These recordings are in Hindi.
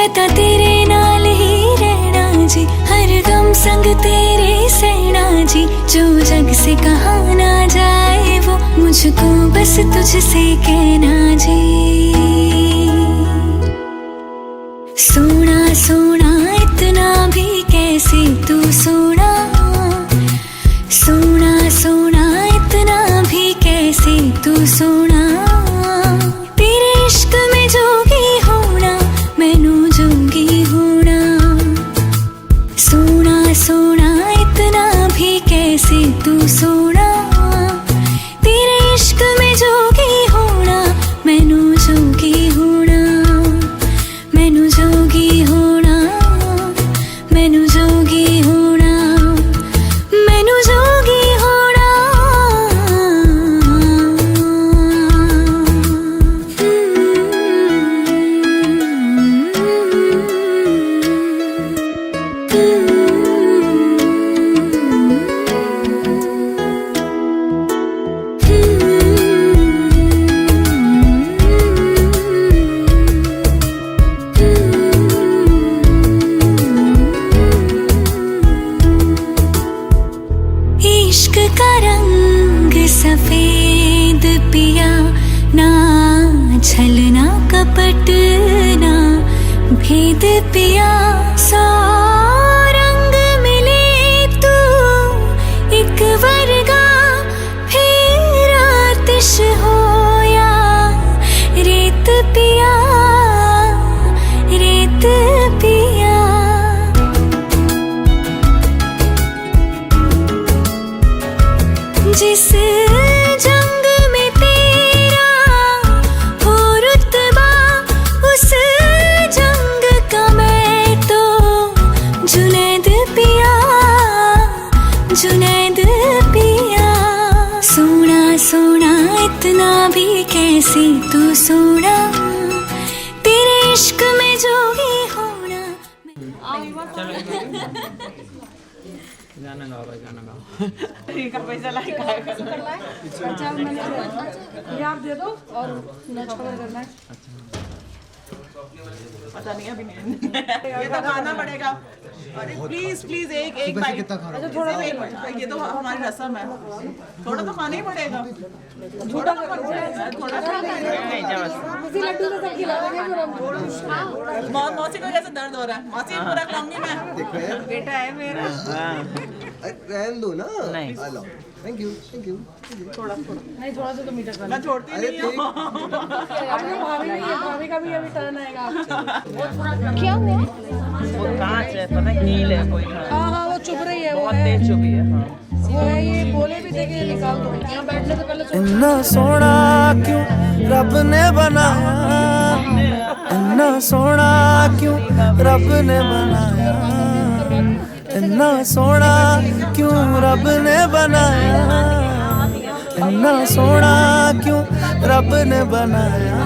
पता तेरे नाल ही रहना जी, हर गम संग तेरे सहना जी। जो जग से कहा ना जाए वो मुझको बस तुझसे कहना जी। सोना सोना इतना भी कैसे तू सोना, सोना सोना इतना भी कैसे तू सोना। तेरे इश्क में जोगी होना मैनू जोगी होना। सोना सोना इतना भी कैसे तू सोना। तेरे इश्क में जोगी होना मैनू जोगी होना। मैनू जोगी होना, मैनू जोगी होना, मैनू जोगी होना। इश्क का रंग सफेद पिया, ना छलना कपट ना भेद पिया। सौ रंग मिले तू एक वर्गा, फिर आतिश होया रेत पिया, रेत पिया। जिस जंग में तेरा हो रुतबा, उस जंग का मैं तो जुनैद पिया, जुनैद पिया। सोना सोना इतना भी कैसे तू सोना। तेरे इश्क में जोगी होना। गाना गाओ भाई, गाना गाओ। ठीक है, पैसा लाए का अच्छा मैंने ये आप दे दो और नच करना है। पता नहीं अभी नहीं ये तो खाना पड़ेगा। अरे प्लीज प्लीज एक बाइट। अच्छा थोड़ा सा ये तो हमारी रस्म है, थोड़ा तो खाना ही पड़ेगा। थोड़ा मुझे लड्डू तो सब खिला देंगे पूरा। मौसी को कैसे दर्द हो रहा है? मौसी पूरा खाऊंगी मैं, बेटा है मेरा। रहने दो ना। नहीं थैंक यू थैंक यू। थोड़ा नहीं, थोड़ा सा तो मीठा करना। मैं छोड़ती नहीं हूं। अपने भाभी नहीं है, भाभी का भी अभी टर्न आएगा। क्या हुआ? वो कांच है, पता नहीं हील है कोई। हाँ वो चुभ रही है, बहुत तेज चुभी है। हाँ वो है, ये बोले भी देखे निकाल दो। यहाँ बैठने से पहले इतना सोना क्यों रब ने बनाया, इतना सोना क्यों रब ने बनाया, इतना सोना क्यों रब ने बनाया, इतना सोना क्यों रब ने बनाया।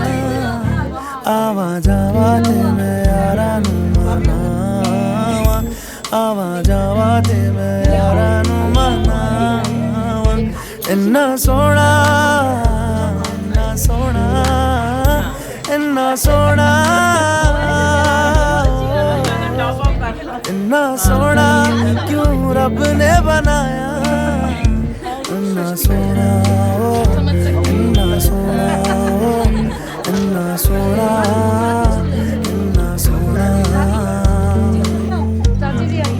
आवा जावा ते मैं यारा नू मनावा, आवा जावा ते मैं यारा नू मनावा। इन्ना सोना, इन्ना सोना, इन्ना सोना, इन्ना सोना क्यों रब ने बनाया। इन्ना सोना, इन्ना सोना, इन्ना सोना, इन्ना सोना। चाची जी आई।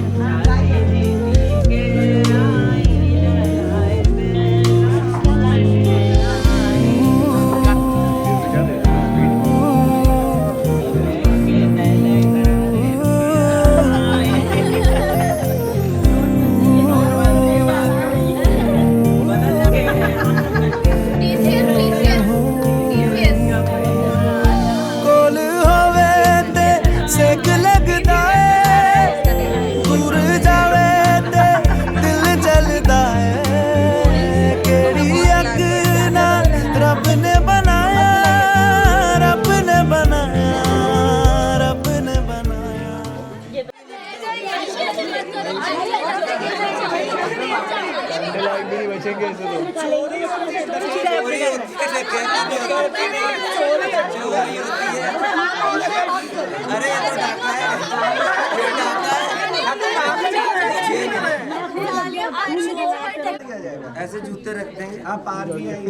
ऐसे जूते रखते हैं आप पार भी आइए।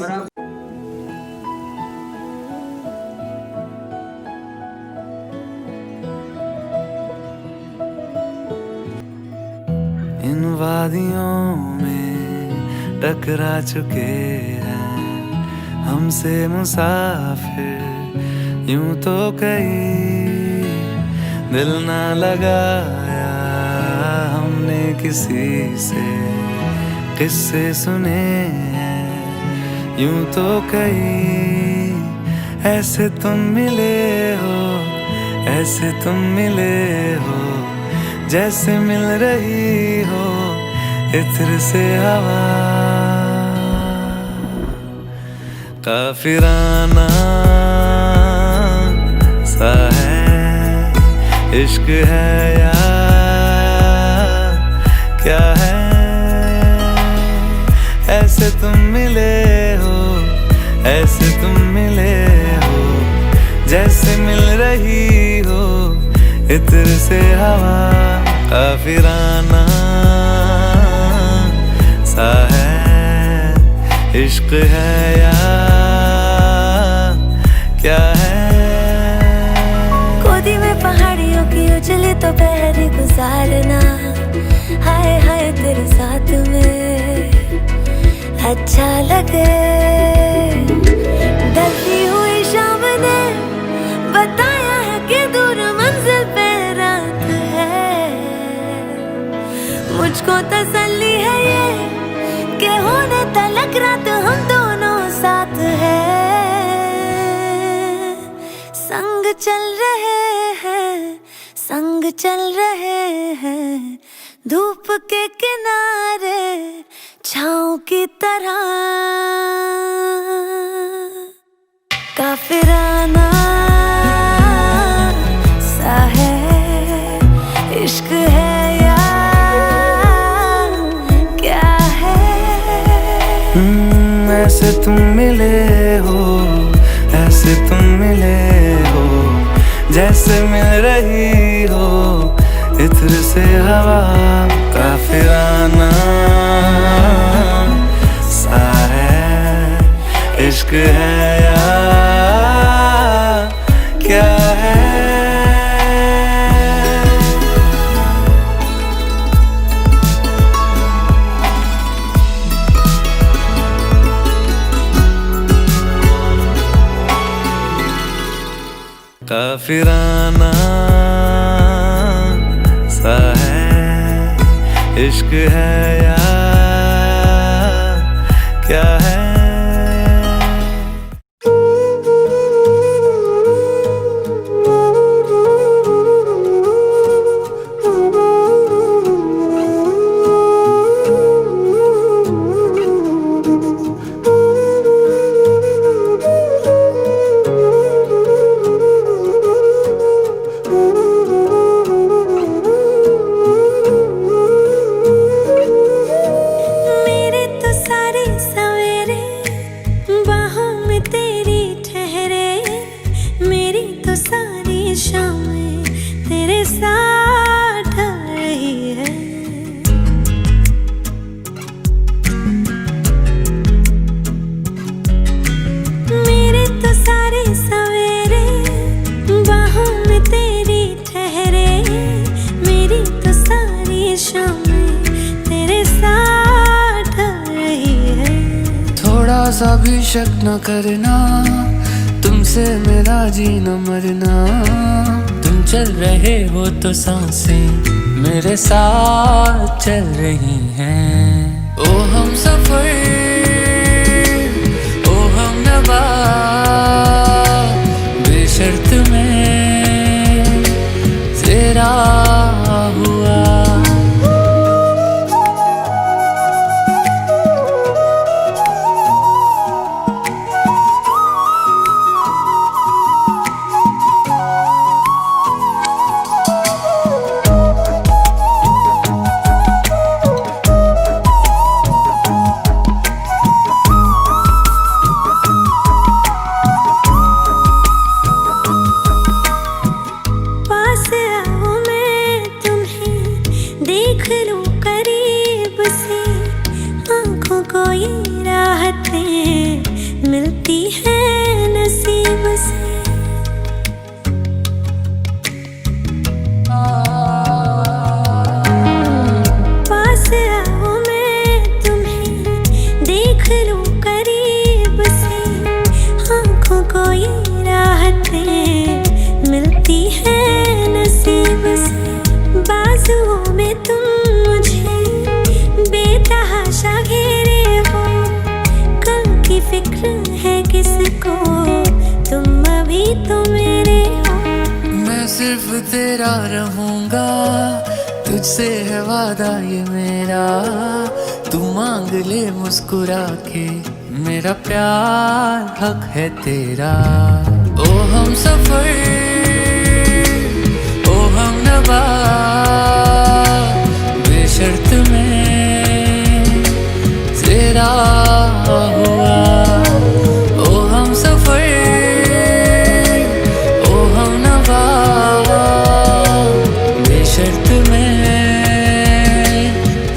इन वादियों में टकरा चुके हैं हमसे मुसाफिर यूं तो कहीं दिल ना लगाया हमने किसी से किस्से सुने हैं यूं तो कहीं ऐसे तुम मिले हो ऐसे तुम मिले हो जैसे मिल रही हो इत्र से हवा काफिराना सा है इश्क है या क्या है ऐसे तुम मिले हो ऐसे तुम मिले हो जैसे मिल रही हो इत्र से हवा काफिराना सा है इश्क है या क्या है गोदी में पहाड़ियों की उजली तो पहर गुजारना हाय हाय तेरे साथ में अच्छा लगे ढलती हुई शाम ने बताया है कि दूर मंजिल पे रात है मुझको तसल्ली है ये कि होने तलक रात हम दोनों साथ है संग चल रहे हैं धूप के किनारे छाँव की तरह काफिराना सा है इश्क है या क्या है ऐसे तुम मिले हो ऐसे तुम मिले हो जैसे मिल रही हो इत्र से हवा काफिराना सा है इश्क है या क्या है काफिराना सा है इश्क है या क्या है सा भी शक न करना तुमसे मेरा जीना मरना तुम चल रहे हो तो सांसें मेरे साथ चल रही हैं ओ हम सफर ओ हम नवा बेशर्त में तेरा हुआ सिर्फ तेरा रहूंगा, तुझसे है वादा ये मेरा। तू मांग ले मुस्कुरा के, मेरा प्यार हक है तेरा। ओ हम सफर, ओ हम नवा, बेशर्त में तेरा हुआ। ओ हम सफर, ओ हम नवा, बेशर्त में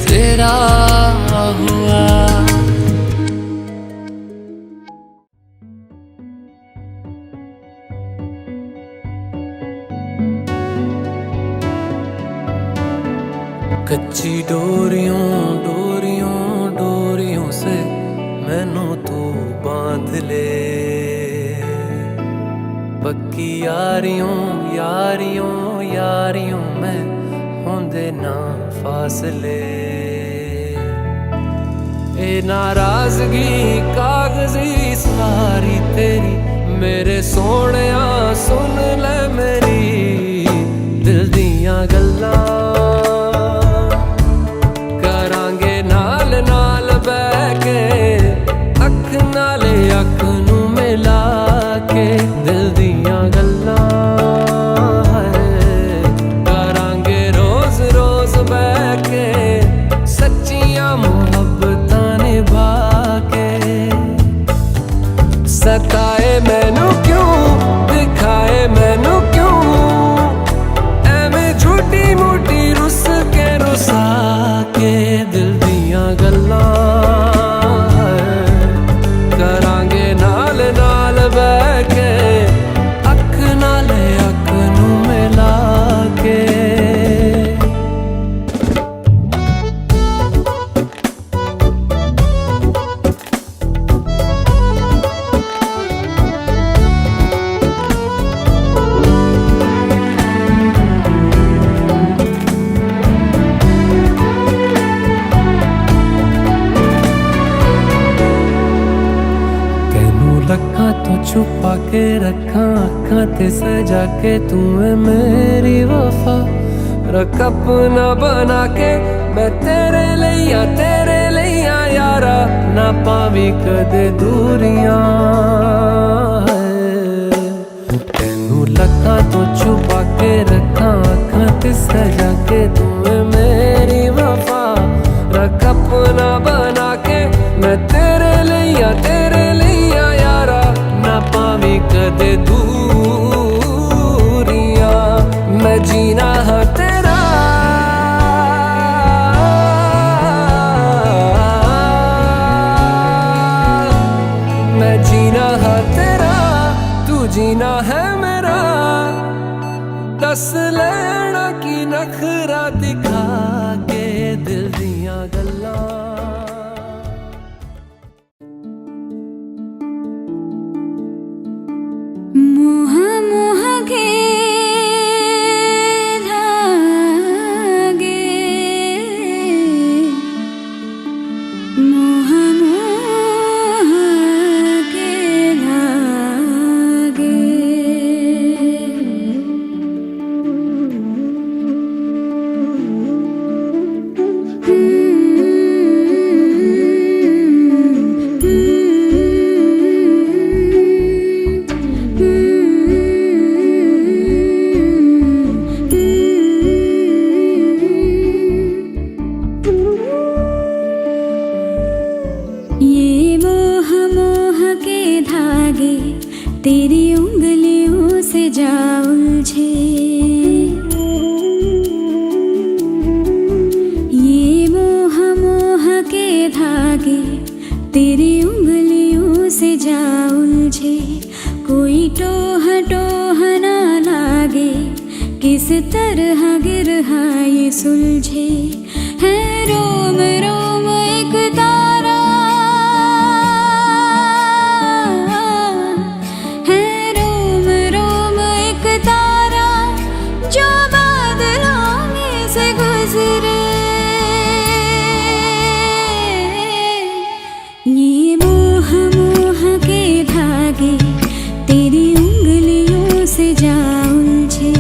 तेरा हुआ। कच्ची डोरियों डोरियों डोरियों से मैनू तू बांध ले, पक्की यारियों यारियों यारियों में होंदे ना फासले। ए नाराजगी कागजी सारी तेरी, मेरे सोहणिया सुन ले मेरी दिल दियां गल्लां। अख नू मिला के दिल दियां गल्लां करांगे रोज रोज बैठ के, सच्चियां मुहब्बतां निभा के। सताए मैनू क्यों, दिखाए मैनू क्यों, एवें झूठी मूठी रुस के रुसा के दिल दियां गल्लां बैके अख नाले अख नू मिला के। रखा तो छुपा के रखा अखा ते सजा के, तू है मेरी वफा। रख अपना बना के मैं तेरे लिया यारा, ना पावी कदे दूरियां। तेनू लखा तो छुपा के रखा अखा ते सजा के, तू है मेरी वफा। रख अपना बना के मैं तेरे लिया यारा, ना पावी कदे दूरियां। मैं जीना है तेरा, मैं जीना है तेरा, तू जीना है मेरा। दस लेना की नखरा दिखा के दिल दियां गल्लां। मोह मोह के धागे, मोह मोह के धागे। ये मोह मोह के धागे तेरी उंगलियों से जा उलझे। ये मोह मोह के धागे तेरी उंगलियों से जा उलझे। कोई टोह टोह ना लागे, किस तरह गिरहा ये सुलझे। है रोम रोम एक तारा, है रोम रोम एक तारा, जो बादलों में से गुजरे। ये मोह मोह के धागे तेरी उंगलियों से जा उलझे।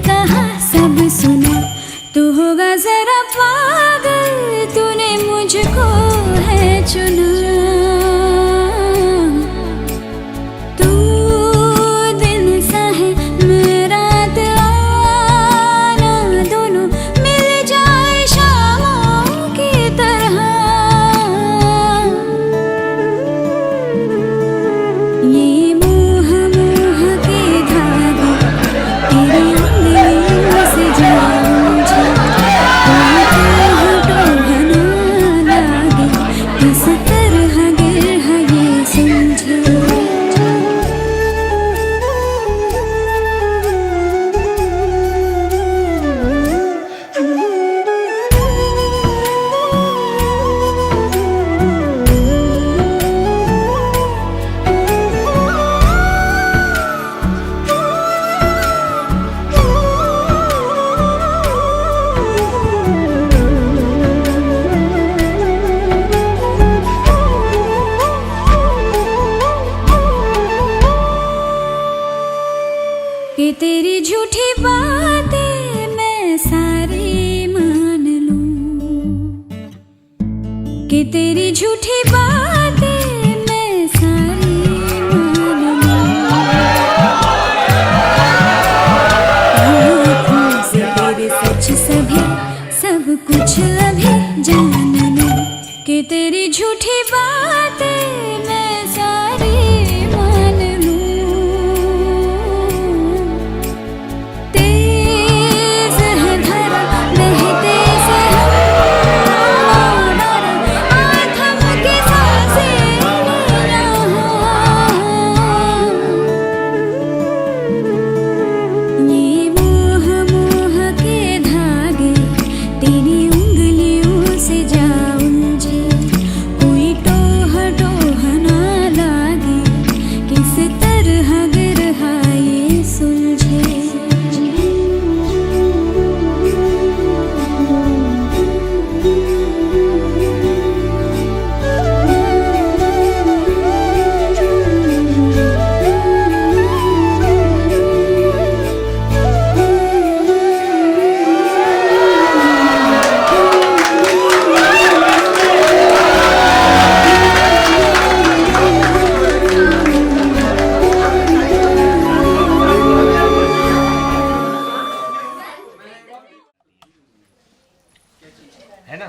कहा सब सुना, तू होगा जरा पागल, तूने मुझको है चुना। तू दिन सा है मेरा आना, दोनों मिल जाए शामों की तरह। ये मोह मोह के धागे तेरी उंगलियों से जाऊं जा, ना लागे किस तरह गिर है ये समझे। कि तेरी झूठी बातें मैं सारी मान लूं, कि तेरी झूठी बातें मैं सारी मान लूं। आँखों से तेरे सच सभी सब कुछ अभी जान लूं, कि तेरी झूठी बातें मैं सारी मान लूं। तेज है धारा बहते से हम, आथम के सांसें ये मोह मोह के धागे तेरी उंगलियों से जा उलझे, कोई टोह टोह ना लागे किस तरह गिरहा ये सुलझे। है ना।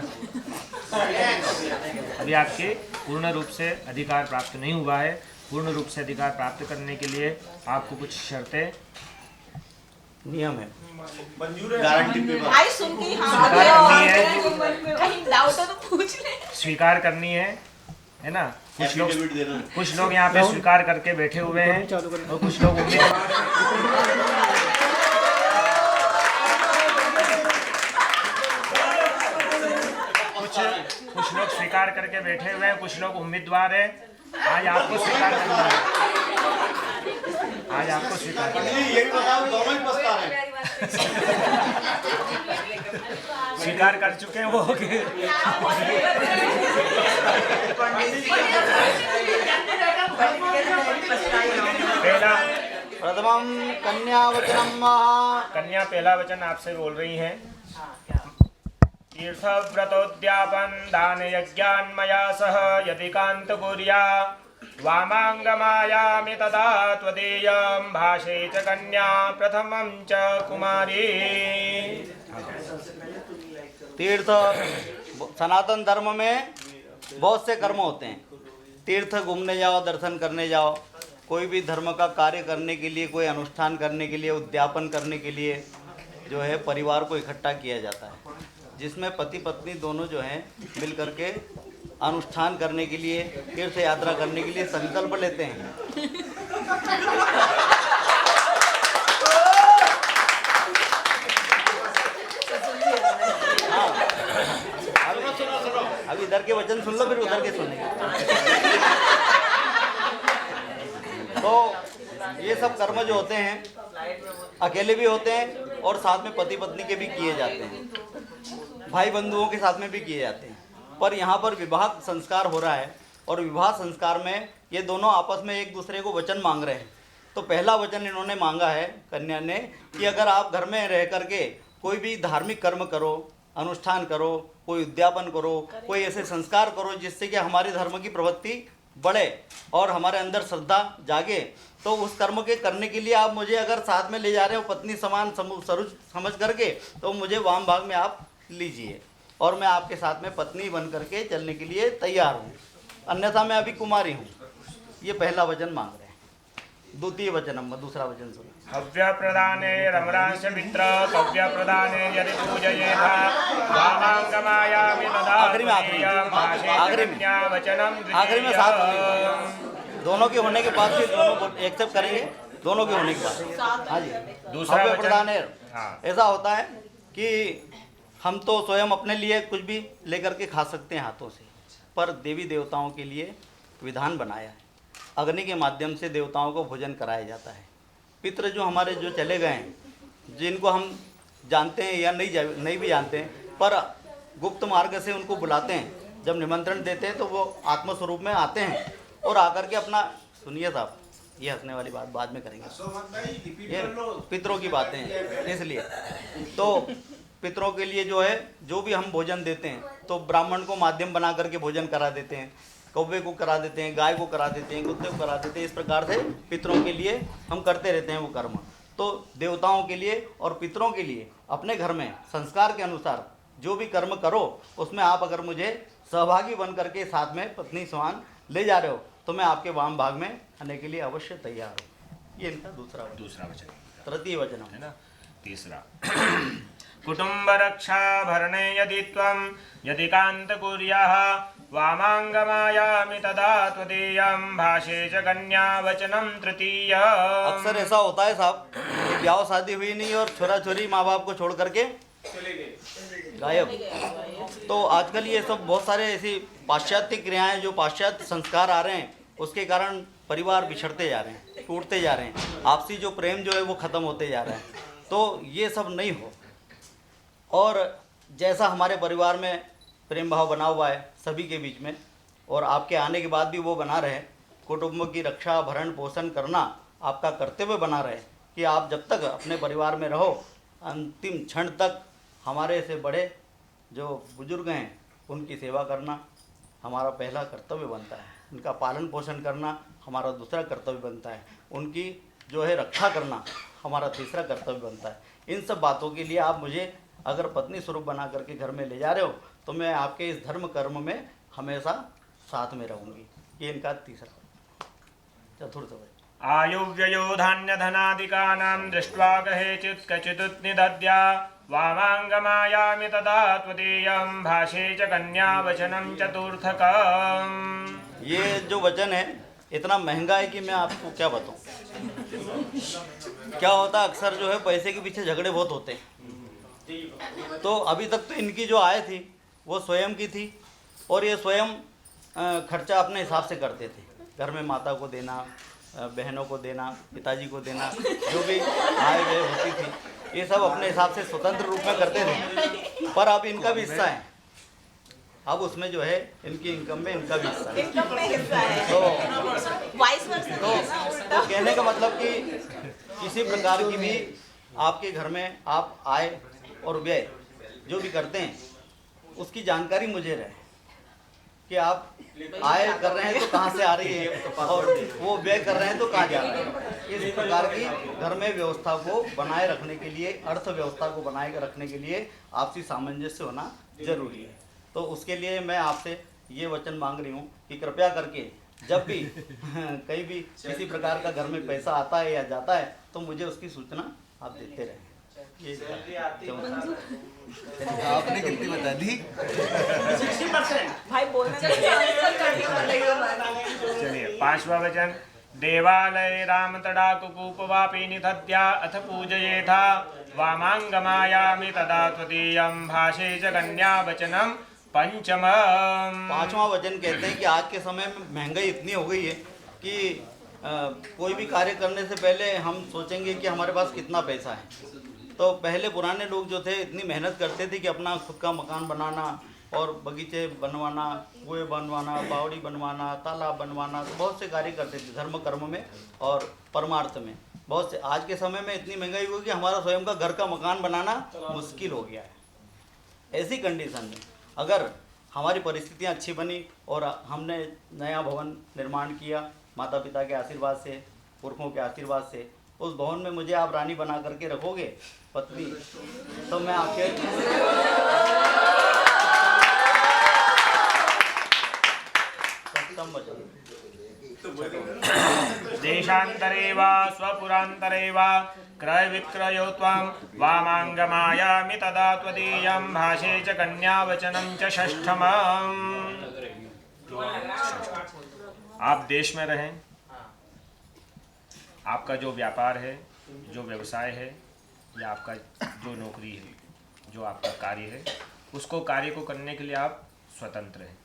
अभी आपके पूर्ण रूप से अधिकार प्राप्त नहीं हुआ है। पूर्ण रूप से अधिकार प्राप्त करने के लिए आपको कुछ शर्तें नियम है। आई सुन के हाँ कहीं डाउट है तो पूछ ले। स्वीकार करनी है ना। कुछ लोग यहाँ पे स्वीकार करके बैठे हुए हैं और कुछ लोग कुछ लोग स्वीकार करके बैठे हुए हैं, कुछ लोग उम्मीदवार हैं। आज आपको स्वीकार करना है, आज आपको स्वीकार करना है। स्वीकार कर चुके हैं वो पहला प्रथमम कन्या वचनम। कन्या पहला वचन आपसे बोल रही हैं। तीर्थ व्रतोद्यापन दान यज्ञान्मया सह यदि कांत गुर्या वामांगमायामि तदा त्वदीयं भाषे च कन्या प्रथमं च कुमारी। तीर्थ सनातन धर्म में बहुत से कर्म होते हैं। तीर्थ घूमने जाओ, दर्शन करने जाओ, कोई भी धर्म का कार्य करने के लिए, कोई अनुष्ठान करने के लिए, उद्यापन करने के लिए जो है परिवार को इकट्ठा किया जाता है, जिसमें पति पत्नी दोनों जो हैं मिल करके अनुष्ठान करने के लिए, तीर्थ यात्रा करने के लिए संकल्प लेते हैं। हाँ, अब इधर के वचन सुन लो, फिर उधर के सुनेंगे। तो ये सब कर्म जो होते हैं अकेले भी होते हैं और साथ में पति पत्नी के भी किए जाते हैं, भाई बंधुओं के साथ में भी किए जाते हैं। पर यहाँ पर विवाह संस्कार हो रहा है और विवाह संस्कार में ये दोनों आपस में एक दूसरे को वचन मांग रहे हैं। तो पहला वचन इन्होंने मांगा है कन्या ने कि अगर आप घर में रह करके कोई भी धार्मिक कर्म करो, अनुष्ठान करो, कोई उद्यापन करो, कोई ऐसे संस्कार करो जिससे कि हमारे धर्म की प्रवृत्ति बढ़े और हमारे अंदर श्रद्धा जागे, तो उस कर्म के करने के लिए आप मुझे अगर साथ में ले जा रहे हो पत्नी समान सरुज समझ करके, तो मुझे वाम भाग में आप लीजिए और मैं आपके साथ में पत्नी बन करके चलने के लिए तैयार हूँ, अन्यथा मैं अभी कुमारी हूँ। ये पहला वचन मांग रहे हैं। द्वितीय वचन, दूसरा वचन सुनो। हव्य प्रदाने रमरांश मित्र कव्य प्रदाने यदि पूजयेथा वामांगमायामि तदा आखिरी में साथ दोनों के होने के बाद फिर दोनों एक्सेप्ट करेंगे, दोनों के होने के बाद। हाँ जी, दूसरा हव्य प्रदाने। हाँ। ऐसा होता है कि हम तो स्वयं अपने लिए कुछ भी लेकर के खा सकते हैं हाथों से, पर देवी देवताओं के लिए विधान बनाया है, अग्नि के माध्यम से देवताओं को भोजन कराया जाता है। पितृ जो हमारे जो चले गए हैं, जिनको हम जानते हैं या नहीं भी जानते हैं, पर गुप्त मार्ग से उनको बुलाते हैं, जब निमंत्रण देते हैं तो वो आत्मस्वरूप में आते हैं और आकर के अपना, सुनिए साहब, ये हंसने वाली बात बाद में करेंगे, ये पितरों की बातें हैं, इसलिए तो पितरों के लिए जो है जो भी हम भोजन देते हैं तो ब्राह्मण को माध्यम बना करके भोजन करा देते हैं, कौवे को करा देते हैं, गाय को करा देते हैं, कुत्ते को करा देते हैं। इस प्रकार से पितरों के लिए हम करते रहते हैं वो कर्म। तो देवताओं के लिए और पितरों के लिए अपने घर में संस्कार के अनुसार जो भी कर्म करो, उसमें आप अगर मुझे सहभागी बन करके साथ में पत्नी समान ले जा रहे हो तो मैं आपके वाम भाग में आने के लिए अवश्य तैयार हूँ। ये इनका दूसरा वचन। तृतीय वचन है ना। तीसरा कुटुंब रक्षा भरणे यदि त्वं यदि कांत कुर्याः वामांगमायामि तदा त्वदीयं भाषे च कन्या वचनम तृतीय। अक्सर ऐसा होता है साहब कि ब्याह शादी हुई नहीं और छोरा छोरी माँ बाप को छोड़ करके गायब। तो आजकल ये सब बहुत सारे ऐसी पाश्चात्य क्रियाएं, जो पाश्चात्य संस्कार आ रहे हैं, उसके कारण परिवार बिछड़ते जा रहे हैं, टूटते जा रहे हैं, आपसी जो प्रेम जो है वो ख़त्म होते जा रहा है। तो ये सब नहीं हो, और जैसा हमारे परिवार में प्रेम भाव बना हुआ है सभी के बीच में, और आपके आने के बाद भी वो बना रहे, कुटुंब की रक्षा भरण पोषण करना आपका कर्तव्य बना रहे, कि आप जब तक अपने परिवार में रहो अंतिम क्षण तक हमारे से बड़े जो बुजुर्ग हैं उनकी सेवा करना हमारा पहला कर्तव्य बनता है, उनका पालन पोषण करना हमारा दूसरा कर्तव्य बनता है, उनकी जो है रक्षा करना हमारा तीसरा कर्तव्य बनता है। इन सब बातों के लिए आप मुझे अगर पत्नी स्वरूप बना करके घर में ले जा रहे हो तो मैं आपके इस धर्म कर्म में हमेशा साथ में रहूँगी। ये इनका तीसरा। चतुर्थ आयु व्ययो धान्य धनादिकानां दृष्ट्वा कहेचित् कचिदुत निदद्या वामांगमायामि तदा त्वदीयं भाषे च कन्या वचनम चतुर्थकम्। ये जो वचन है इतना महंगा है कि मैं आपको क्या बताऊं। क्या होता है, अक्सर जो है पैसे के पीछे झगड़े बहुत होते हैं। तो अभी तक तो इनकी जो आय थी वो स्वयं की थी, और ये स्वयं खर्चा अपने हिसाब से करते थे, घर में माता को देना, बहनों को देना, पिताजी को देना, जो भी आय व्यय होती थी ये सब अपने हिसाब से स्वतंत्र रूप में करते थे। पर अब इनका भी हिस्सा है, अब उसमें जो है इनकी इनकम में इनका भी हिस्सा है। तो कहने का मतलब कि किसी प्रकार की भी आपके घर में आप आय और व्यय जो भी करते हैं उसकी जानकारी मुझे रहे, कि आप आय कर रहे हैं तो कहाँ से आ रही है और वो व्यय कर रहे हैं तो कहाँ जा रहे हैं। इस प्रकार की घर में व्यवस्था को बनाए रखने के लिए, अर्थव्यवस्था को बनाए रखने के लिए आपसी सामंजस्य होना जरूरी है। तो उसके लिए मैं आपसे ये वचन मांग रही हूँ कि कृपया करके जब भी कहीं भी किसी प्रकार का घर में पैसा आता है या जाता है तो मुझे उसकी सूचना आप देते रहें। आपने कितनी बता दी? 60%। भाई बोलना चलिए पांचवा वचन देवालय राम तड़ाकुकूपवापी निधद्या अथ पूजयेथा वामांगमायामि तदा त्वदीयं भाषे च कन्या वचनम पंचमम्। पांचवा वचन कहते हैं कि आज के समय में महंगाई इतनी हो गई है कि कोई भी कार्य करने से पहले हम सोचेंगे कि हमारे पास कितना पैसा है। तो पहले पुराने लोग जो थे इतनी मेहनत करते थे कि अपना खुद का मकान बनाना और बगीचे बनवाना, कुएं बनवाना, बावड़ी बनवाना, तालाब बनवाना, तो बहुत से कार्य करते थे धर्म कर्म में और परमार्थ में। बहुत से आज के समय में इतनी महंगाई हुई कि हमारा स्वयं का घर का मकान बनाना मुश्किल हो गया है। ऐसी कंडीशन में अगर हमारी परिस्थितियाँ अच्छी बनी और हमने नया भवन निर्माण किया माता पिता के आशीर्वाद से, पुरखों के आशीर्वाद से, उस भवन में मुझे आप रानी बना करके रखोगे पत्नी, तो मैं आपके देशांतरे वा स्वपुरांतरे वा क्रय विक्रयो त्वां वामांगमायामि तदा त्वदीयं भाषे च कन्यावचनं च षष्ठमम्। आप देश में रहें, आपका जो व्यापार है, जो व्यवसाय है, या आपका जो नौकरी है, जो आपका कार्य है, उसको कार्य को करने के लिए आप स्वतंत्र हैं।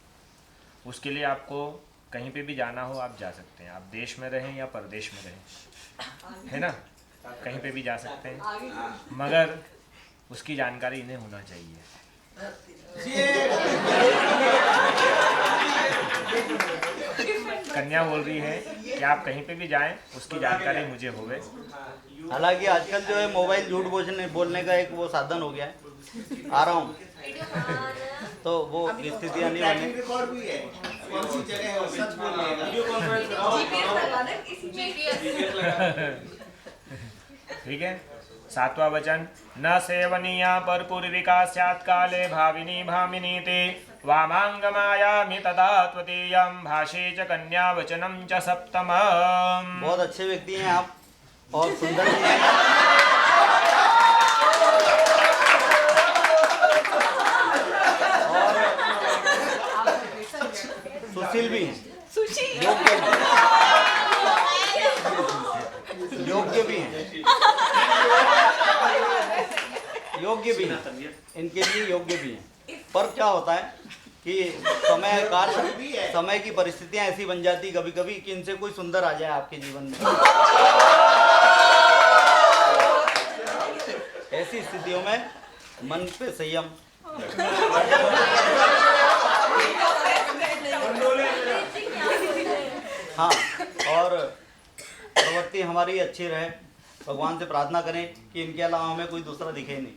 उसके लिए आपको कहीं पे भी जाना हो आप जा सकते हैं। आप देश में रहें या परदेश में रहें, है ना, कहीं पे भी जा सकते हैं, मगर उसकी जानकारी इन्हें होना चाहिए। कन्या बोल रही है कि आप कहीं पे भी जाएं, उसकी जानकारी मुझे होवे। हालांकि आजकल जो है मोबाइल झूठ बोलने का एक वो साधन हो गया है, आ रहा हूँ, तो वो स्थितियाँ नहीं बनी। ठीक है। 7वां वचन, न सेवनीया पर पूर्विका स्यात् काले भाविनी भामिनी ते वामांगमायामि तदा त्वदीयं भाषे च कन्यावचनं च सप्तमम्। बहुत अच्छे व्यक्ति हैं आप और सुंदर भी हैं। और सुशील भी हैं, योग्य भी हैं, योग्य भी हैं, इनके लिए योग्य भी हैं। पर क्या होता है कि समय की परिस्थितियां ऐसी बन जाती कभी कभी कि इनसे कोई सुंदर आ जाए आपके जीवन में। ऐसी स्थितियों में मन पे संयम, हाँ, और प्रवृत्ति हमारी अच्छी रहे। भगवान से प्रार्थना करें कि इनके अलावा हमें कोई दूसरा दिखे नहीं।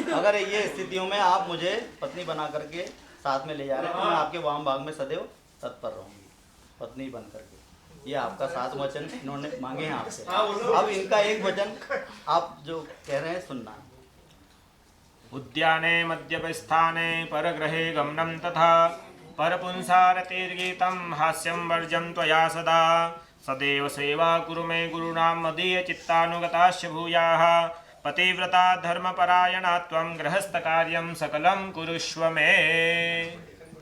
तो अगर ये स्थितियों में आप मुझे पत्नी बना करके साथ में ले जा रहे हैं तो मैं आपके वाम भाग में सदैव तत्पर रहूंगी, पत्नी बन करके। ये आपका 7 वचन इन्होंने मांगे हैं आपसे। अब इनका एक वचन आप जो कह रहे हैं सुनना। उद्याने मद्यपस्थाने परगृहे गमनं तथा परपुंसारतिर्गीतं हास्यं वर्जं त्वया सदा सदैव सेवा कुरु मे गुरूणां मदीय चित्तानुगताश्च भूयाः पतिव्रता धर्मपरायणा त्वं गृहस्थकार्यं सकलं कुरुष्व मे।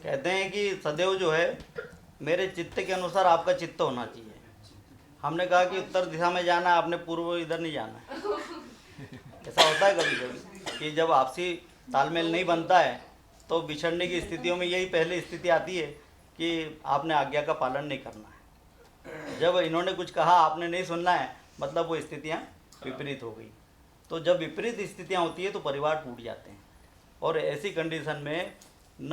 कहते हैं कि सदैव जो है मेरे चित्त के अनुसार आपका चित्त होना चाहिए। हमने कहा कि उत्तर दिशा में जाना है, आपने पूर्व इधर नहीं जाना है। ऐसा होता है कभी कभी कि जब आपसी तालमेल नहीं बनता है तो बिछड़ने की स्थितियों में यही पहली स्थिति आती है कि आपने आज्ञा का पालन नहीं करना है। जब इन्होंने कुछ कहा आपने नहीं सुनना है, मतलब वो स्थितियाँ विपरीत हो गई। तो जब विपरीत स्थितियाँ होती है तो परिवार टूट जाते हैं और ऐसी कंडीशन में न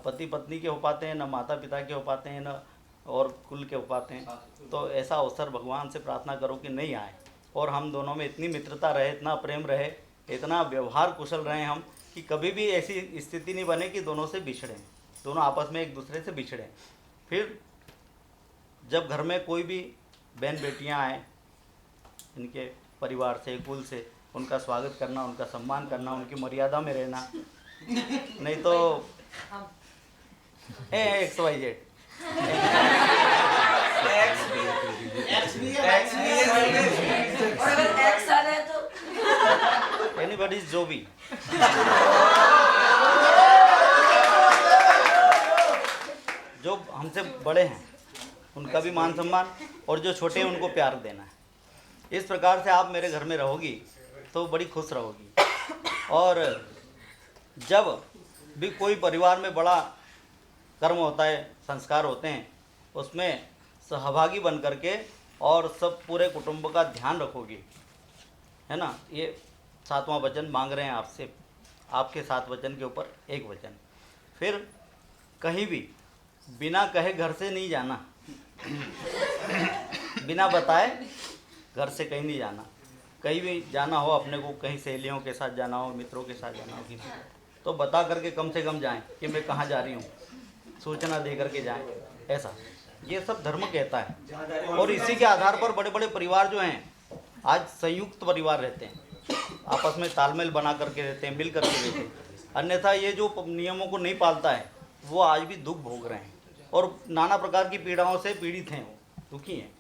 पति पत्नी के हो पाते हैं, न माता पिता के हो पाते हैं, न और कुल के हो पाते हैं। तो ऐसा अवसर भगवान से प्रार्थना करो कि नहीं आए और हम दोनों में इतनी मित्रता रहे, इतना प्रेम रहे, इतना व्यवहार कुशल रहे हम कि कभी भी ऐसी स्थिति नहीं बने कि दोनों से बिछड़ें, दोनों आपस में एक दूसरे से बिछड़ें। फिर जब घर में कोई भी बहन बेटियां आए इनके परिवार से, कुल से, उनका स्वागत करना, उनका सम्मान करना, उनकी मर्यादा में रहना। नहीं तो XYZ एनीबॉडी जो भी जो हमसे बड़े हैं उनका भी मान सम्मान और जो छोटे हैं उनको प्यार देना है। इस प्रकार से आप मेरे घर में रहोगी तो बड़ी खुश रहोगी। और जब भी कोई परिवार में बड़ा कर्म होता है, संस्कार होते हैं, उसमें सहभागी बन करके और सब पूरे कुटुंब का ध्यान रखोगी है ना। ये 7वां वचन मांग रहे हैं आपसे, आपके 7 वचन के ऊपर एक वचन। फिर कहीं भी बिना कहे घर से नहीं जाना, बिना बताए घर से कहीं नहीं जाना। कहीं भी जाना हो अपने को, कहीं सहेलियों के साथ जाना हो, मित्रों के साथ जाना हो किसी को, तो बता करके कम से कम जाएं कि मैं कहाँ जा रही हूँ, सूचना दे करके जाएं। ऐसा ये सब धर्म कहता है। और इसी के आधार पर बड़े बड़े परिवार जो हैं आज संयुक्त परिवार रहते हैं, आपस में तालमेल बना करके रहते हैं, मिल करके रहते हैं। अन्यथा ये जो नियमों को नहीं पालता है वो आज भी दुख भोग रहे हैं और नाना प्रकार की पीड़ाओं से पीड़ित हैं, वो दुखी हैं।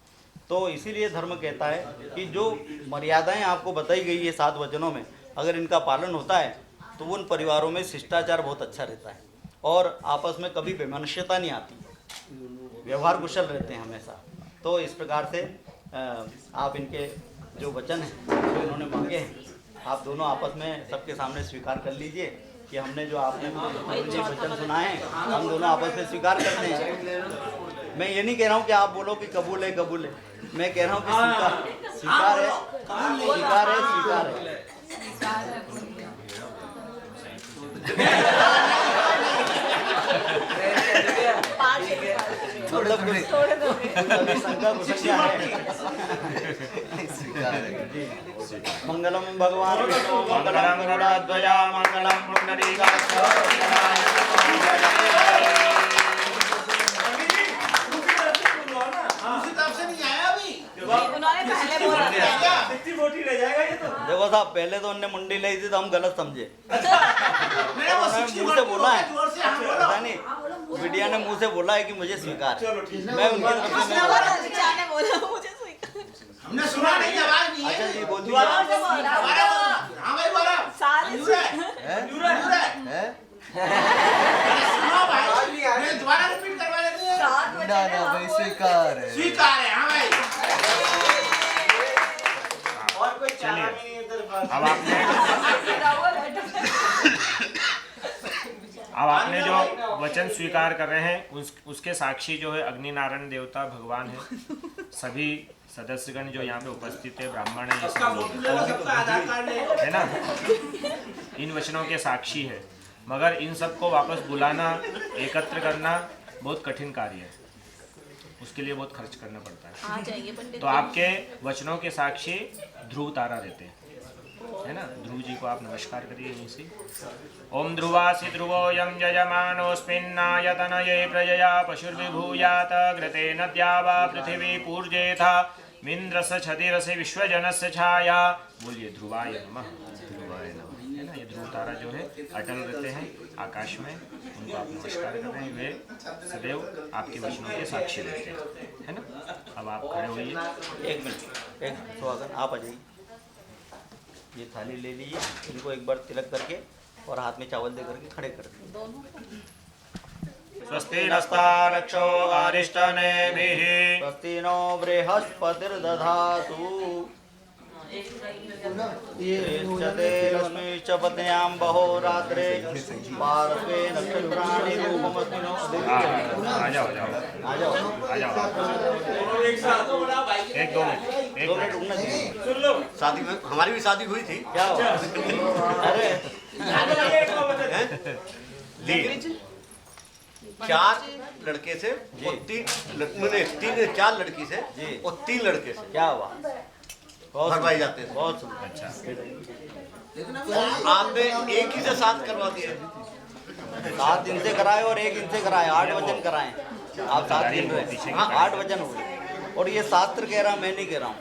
तो इसीलिए धर्म कहता है कि जो मर्यादाएं आपको बताई गई है 7 वचनों में, अगर इनका पालन होता है तो उन परिवारों में शिष्टाचार बहुत अच्छा रहता है और आपस में कभी वैमनस्यता नहीं आती, व्यवहार कुशल रहते हैं हमेशा। तो इस प्रकार से आप इनके जो वचन हैं जो इन्होंने मांगे हैं, आप दोनों आपस में सबके सामने स्वीकार कर लीजिए कि हमने जो आपने मुझे वचन सुनाए हैं हम दोनों आपस में स्वीकार करते हैं। मैं ये नहीं कह रहा हूँ कि आप बोलो कि कबूल है कबूल है, मैं कह रहा हूँ कि स्वीकार है, स्वीकार है, स्वीकार है। मतलब मंगलम भगवान विष्णु मंगलम गरुड़ध्वजा मंगलम पुंडरीकाक्ष। देखो साहब, पहले तो उनने मुंडी ली थी तो हम गलत समझे, मुंह से बोला है, पता नहीं मीडिया ने मुंह से बोला है कि मुझे स्वीकार। मैं उनकी हमने सुना नहीं, आवाज नहीं है। अच्छा जी बोल हाँ भाई बोला, मंजूर है? सुनो भाई, मैं दोबारा रिपीट करवा लेते हैं। ना भाई स्वीकार है, स्वीकार है। हाँ भाई, और कोई चारा नहीं है इधर। अब आपने जो वचन स्वीकार कर रहे हैं उसके साक्षी जो है अग्नि नारायण देवता भगवान है। सभी सदस्यगण जो यहाँ पे उपस्थित है, ब्राह्मण है, ये सब है ना, इन वचनों के साक्षी है। मगर इन सबको वापस बुलाना, एकत्र करना बहुत कठिन कार्य है, उसके लिए बहुत खर्च करना पड़ता है। तो आपके वचनों के साक्षी ध्रुव तारा रहते हैं, है ना। ध्रुव जी को आप नमस्कार करिए यहीं से। ओम ध्रुवासि ध्रुवोऽयं यजमानोऽस्मिन्नायतनये प्रजया पशुर्विभूयात घृतेन द्यावा पृथिवी पूर्जेथा मिन्द्रस्य छतिरसि विश्वजनस्य छाया। बोलिए ध्रुवाय नमः, ध्रुवाय नमः, है ना। ये ध्रुव तारा जो है अटल रहते हैं आकाश में, उनको आप नमस्कार कर रहे हैं, वे सदैव आपके वचनों के साक्षी रहते हैं, है ना। अब आप खड़े होइए। एक मिनट, एक सुहागन आप आ जाइए, ये थाली ले लीजिए, इनको एक बार तिलक करके और हाथ में चावल दे करके खड़े कर दीजिए। स्वस्ति नस्तारक्षो अरिष्टनेभिः स्वस्ति नो बृहस्पतिर्दधातु येष्यते लक्ष्मीश्च पत्न्यां बहो रात्रे पार्श्वे नक्षत्राणि रूपमस्मिनो। आ जाओ आ जाओ। एक दो मिनट रुकना चाहिए। शादी में हमारी भी शादी हुई थी। क्या हुआ? अरे 4 लड़के से और 4 लड़की से और 3 लड़के से क्या हुआ? भरवाई जाते हैं। बहुत सुंदर। अच्छा, आपने एक ही से 7 करवा दिए। 7 इनसे कराए और 1 इनसे कराए, 8 वचन कराए। आप 7 गिन रहे, 8 वचन हुए। और ये शास्त्र कह रहा, मैं नहीं कह रहा हूँ,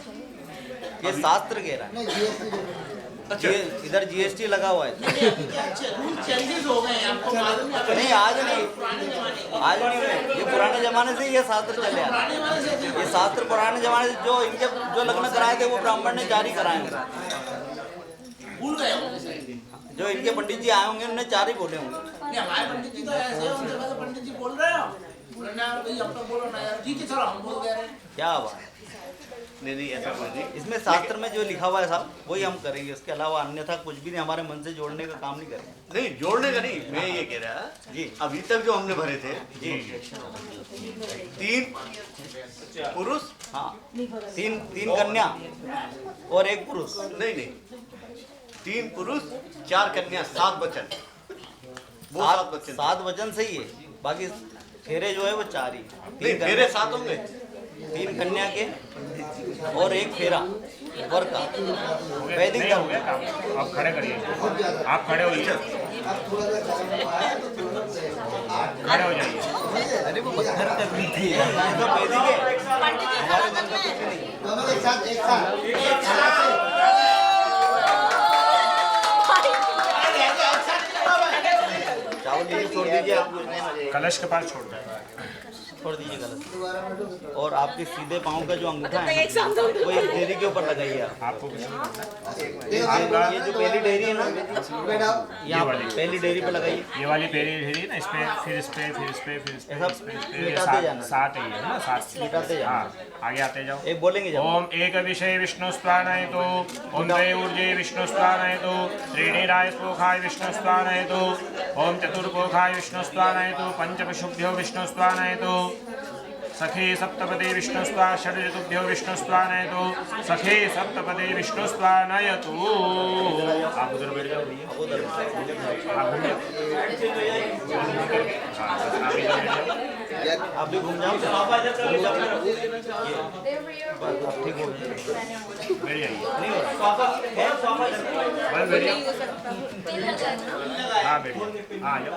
ये शास्त्र कह रहा है। इधर जीएसटी लगा हुआ है। चेंजेस हो गए हैं, आपको मालूम नहीं, आज नहीं हुए, ये पुराने जमाने से ये शास्त्र चले आ रहे हैं। ये शास्त्र पुराने जमाने से जो इनके जो लग्न कराए थे वो ब्राह्मण ने जारी कराए होंगे। भूल गए होंगे। जो इनके पंडित जी आए होंगे उन्होंने 4 ही बोले होंगे। हमारे पंडित जी तो ऐसे, उनके बाद पंडित जी बोल रहे हो क्या बात। नहीं ऐसा कोई नहीं। इसमें शास्त्र में जो लिखा हुआ है साहब वही हम करेंगे, इसके अलावा अन्यथा कुछ भी नहीं, हमारे मन से जोड़ने का काम नहीं करेंगे। नहीं जोड़ने का नहीं, मैं ये कह रहा जी अभी तक जो हमने भरे थे जी 3 पुरुष, हाँ, तीन कन्या और 1 पुरुष। नहीं 3 पुरुष 4 कन्या 7 वचन, वो 7 वचन 7 वचन सही है, बाकी फेरे जो है वो 4 ही। नहीं फेरे 7 होंगे, 3 कन्या के और 1 फेरा वर का वैदिक नहीं हो गया काम। आप खड़े करिए, आप खड़े होइए, खड़े हो जाइए। अरे वो पत्थर करनी थी तो वैदिक है हमारे मन का कुछ नहीं। दोनों एक साथ चावल दीजिए, छोड़ दीजिए आप, कलश के पास छोड़ दें। छोड़ दीजिए गलत। और आपके सीधे पाँव का जो अंगूठा है वो एक डेयरी के ऊपर लगाइए आप। आपको कुछ ये जो पहली डेयरी है ना, यहाँ पहली डेयरी पे लगाइए। ये वाली पहली ढेरी है ना, इस पे फिर इस पे फिर इस पे फिर इस पे ऐसा इस पे, इस पे, मिटाते जाना। सात है ये ना, 7 मिटाते जाना। हाँ, आगे आते जाओ। एक बोलेंगे जब ओम एक विषय विष्णुस्त्वानयतु ओम द्वय ऊर्जे विष्णुस्त्वानयतु त्रीणि रायस्पोखाय विष्णुस्त्वानयतु ओम चतुर्पोखाय विष्णुस्त्वानयतु पंचमशुभ्यो विष्णुस्त्वानयतु सखे सप्तपदे विष्णुस्त्वा षड्ऋतुभ्यो विष्णुस्त्वानयतु सखे सप्तपदे विष्णुस्त्वानयतु। आप उधर बैठ जाओ भैया, आप घूम जाओ, आप भी घूम जाओ, ठीक हो बैठ जाइए। बस बैठ जाओ, हाँ बैठिए, हाँ बैठ जाइए।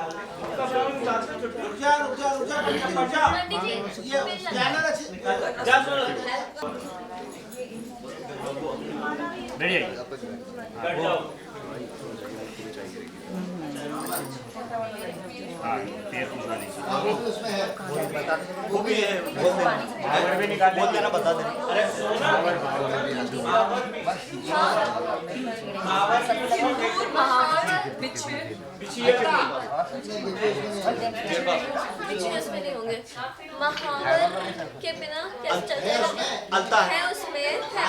हाँ पैर पूछवा लीजिए, वो भी है, अगर भी निकाल बोल देना, बता देना। उसमें नहीं होंगे, महावर के बिना कैसे चलेगा? अलता है है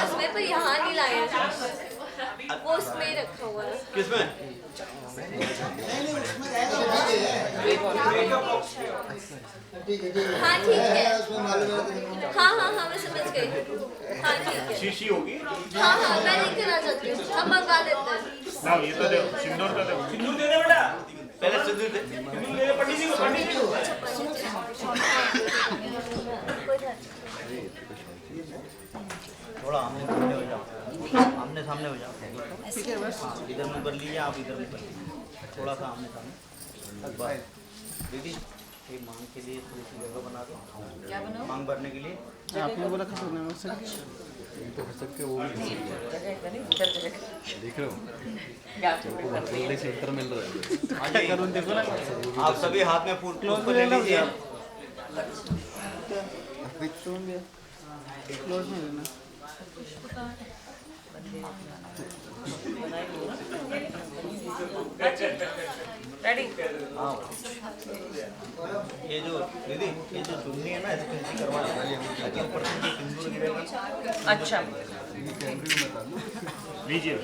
उसमें पर यहाँ नहीं लाए, वो उसमें ही रखा हुआ है। किसमें? हाँ ठीक है, हाँ मैं समझ गई, हाँ ठीक है, शीशी होगी। हाँ मैं लेकर आ जाती हूँ, हम मंगा लेते हैं। लाओ ये तो दो, सिंदूर तो दो, सिंदूर दे दे बेटा, पहले सिंदूर दे, पंडित जी को, पंडित जी को। थोड़ा आमने सामने हो जाओ, आमने सामने हो जाओ, ठीक है बस। इधर मुँह कर लीजिए, आप इधर मुँह कर लीजिए, थोड़ा सा आमने सामने बस। दीदी ये मांग के लिए थोड़ी सी जगह बना दो, क्या बनाओ? मांग भरने के लिए आपने बोला था सुनने में सर, तो हो सकते वो भी देख रहे हो सेंटर मिल रहा है। करूँ देखो ना, आप सभी हाथ में फूल क्लोज ले लीजिए। क्लोज में लेना। रेडी? हाँ ये जो दीदी ये जो चुन्नी है ना, इसको ऐसे करवा देना, ऊपर से ये सिंदूर गिरेगा। अच्छा, लीजिए।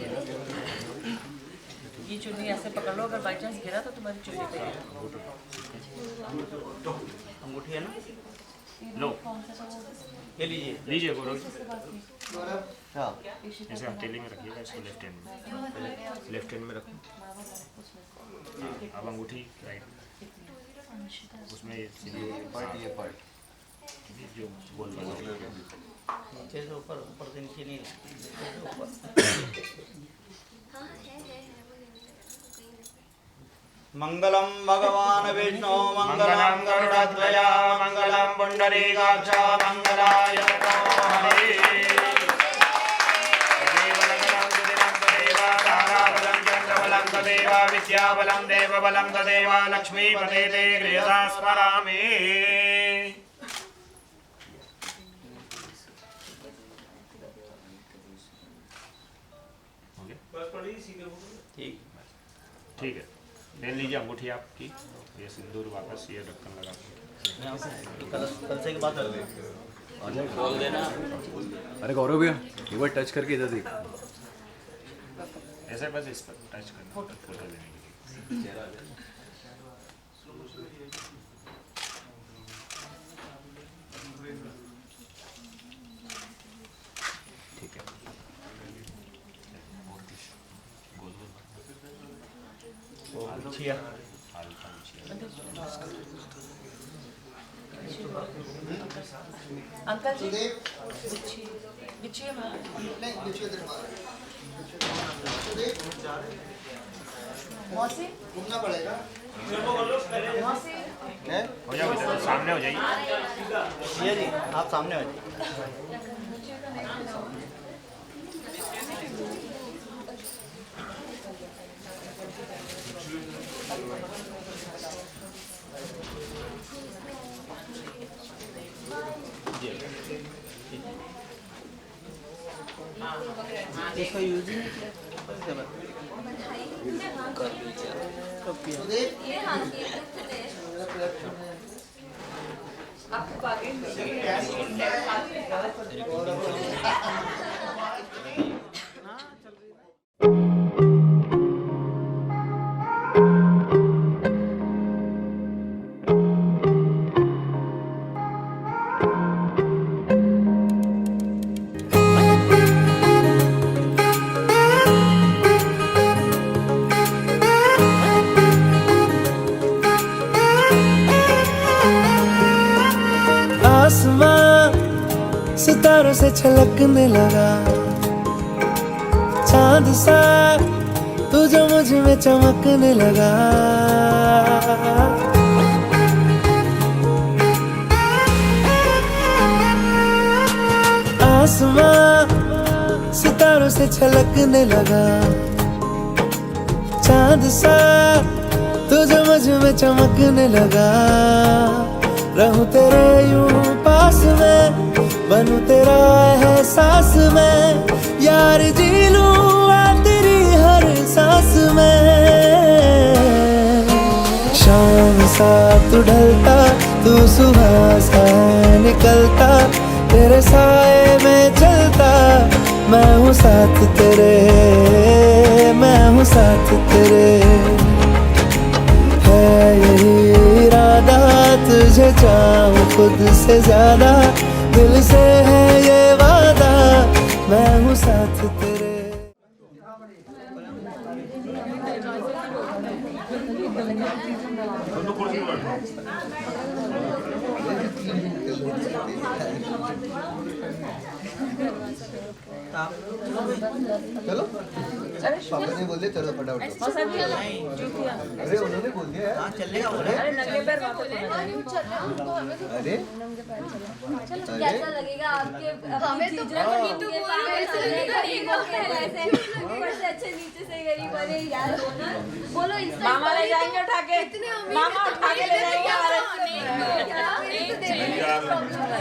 ये चुन्नी ऐसे पकड़ लो, अगर बाई चांस गिरा तो तुम्हारी चुन्नी पे अंगूठी है ना, लो ये लीजिए। लीजिए गौरव, हाँ ऐसे हथेली में रखिएगा इसको, लेफ्ट हैंड में रखो। अब अंगूठी राइट, उसमें ये जो गोल वाला नीचे से ऊपर, ऊपर से नीचे नहीं, मंगलम भगवान विष्णु मंगलम गरुड़ध्वज मंगलम पुंडरीकाक्ष मंगलाय नमो हरे। विद्याबलं देवबलं तदेव लक्ष्मीपते ते गृहदा स्मरामि। ठीक है। ले लीजिए अंगूठी आपकी, ये सिंदूर वापस ये ढक्कन लगा कल से के बाद बोल देना। अरे गौरव भैया एक बार टच करके इधर देख। ऐसे बस इस पर टच करना फोटो लेने के लिए। ठीक है, अंकल जी मौसी घूमना पड़ेगा। हो जाओ इधर सामने हो जाइए। ये जी आप सामने हो जाइए। इसका यूज ही नहीं किया। आसमां सितारों से छलकने लगा, चांद सा तू जो मुझ में चमकने लगा। आसमां सितारों से छलकने लगा, चांद सा तू जो मुझ में चमकने लगा। रहूं तेरे यूं पास में, बनूं तेरा एहसास में, यार जी लूं तेरी हर सांस में। शाम सा तू ढलता, तू सुबह सा निकलता, तेरे साए में चलता, मैं हूँ साथ तेरे, मैं हूँ साथ तेरे। है यही इरादा तुझे चाहूं खुद से ज्यादा, दिल से है ये वादा, मैं हूँ साथ तेरे। चलो पापा ने बोल दिया चलो फटाफट। अरे उन्होंने बोल दिया यार। चलेगा बोले। अरे कैसा लगेगा आपके हमें तो ऊपर से अच्छे नीचे से गरीब वाले यार हो ना। बोलो मामा ले जाएंगे उठा के, मामा उठा के ले जाएंगे।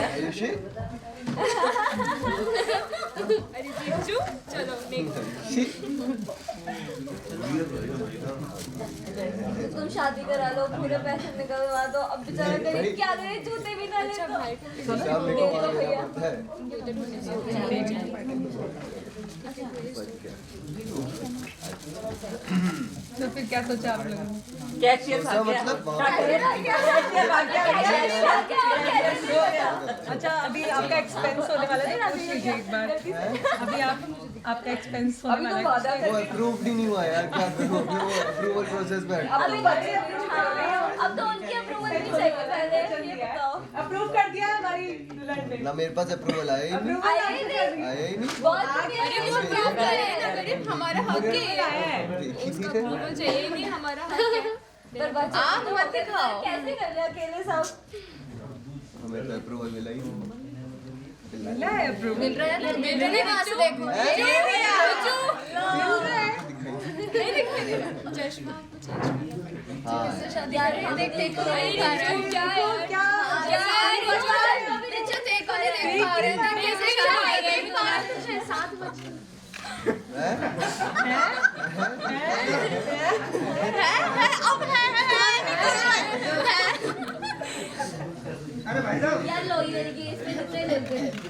आयुषी अरे जीजू चलो तुम शादी करा लो, पूरे पैसे निकलवा दो। अब बेचारा गरीब क्या करे, जूते भी ना ले तो भैया। तो फिर क्या सोचा आप लोगों ने? कैशियर आ गया। अच्छा अभी आपका एक्सपेंस होने वाला है ना, पूछ लीजिए एक बार। अभी आपका एक्सपेंस होने वाला है। वो अप्रूव नहीं हुआ यार, क्या करूं वो अप्रूवल प्रोसेस में। अब तो उनकी अप्रूवल नहीं चाहिए, पहले ये बताओ। अप्रूव कर दिया है हमारी दुल्हन ने। ना मेरे पास अप्रूवल आया ही नहीं। आया ही नहीं। बहुत अरे वो अप्रूव करे ना, गरीब हमारा हक है। देखिए चाहिए नहीं, हमारा हक है। आप मत दिखाओ, कैसे कर रहे अकेले सब। हमें तो अप्रूवल मिला ही नहीं। मिला है अप्रूव। मिल रहा है, मिल रहा है। वहाँ से देखो नहीं दिखाई चश्मा शादी देख देखो क्या है यार लो ये देखिए इसमें कितने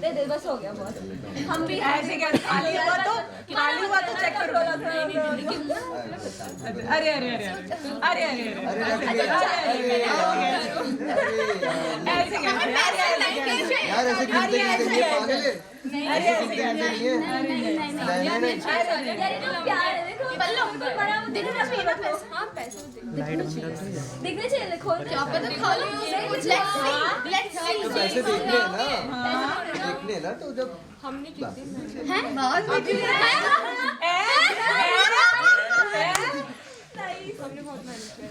दे दे बस हो गया बहुत। हम भी ऐसे क्या खाली हुआ तो चेक करो। अरे अरे अरे अरे अरे ऐसे क्या यार ऐसे गिरते गिरते ये पागल है। अरे ऐसे क्या यार प्यार है देखो बल्लो बड़ा दिख रहा है हां पैसे दिखने चाहिए देखो क्या पता खा लो लेट्स सी पैसे देखने हैं ना तो जब हमने कितने हैं बहुत हमने बहुत मेहनत किया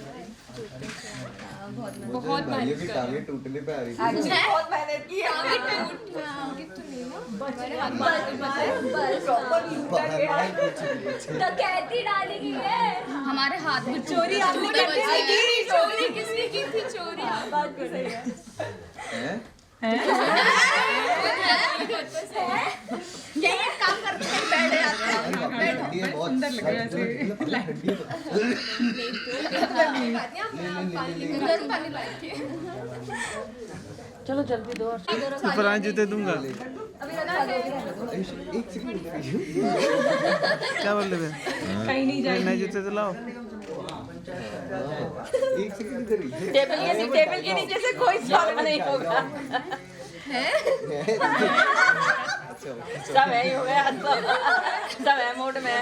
बहुत भाइयों की टांगे टूटने पे आ रही थी। बहुत मेहनत की है। डकैती डाली गई है हमारे हाथ में। चोरी आपने चोरी किसने की थी? चोरी बात कर रही है ये काम करते हैं बैठे जाते हैं। हड्डी है बहुत सुंदर लग रहा है चलो जल्दी दो। पुराने जूते दूंगा। अभी रखा दो एक सेकंड क्या बोल रहे थे? कहीं नहीं जाएगी। नए जूते तो लाओ। एक सेकंड इधर ही टेबल के नीचे से कोई सवाल नहीं होगा। सब है ही हो गया सब है मोड में।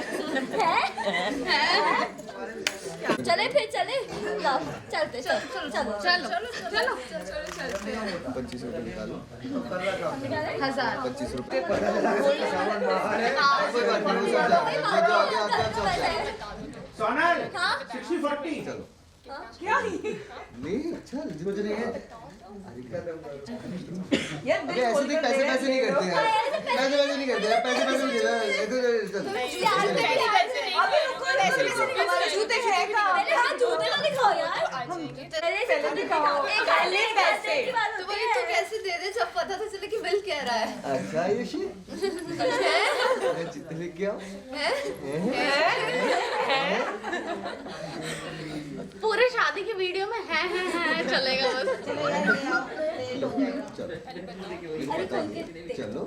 चले फिर चले लाओ चलते चलो 25 रुपए निकालो। 1000 25 रुपए। सोनल हाँ 60-40 चलो क्या नहीं अच्छा मुझे नहीं है। यार अबे ऐसे देख पैसे नहीं करते यार। पैसे नहीं करते यार। पैसे नहीं देते अभी रुको ऐसे हमारे जूते फेंका। पहले हाँ जूते तो दिखाओ यार पहले दिखाओ। पहले पैसे तो वही तो कैसे दे दे जब पता था चले कि बिल कह रहा है। अच्छा ये शी जितने क्या पूरे शादी की वीडियो में है चलेगा बस। चलो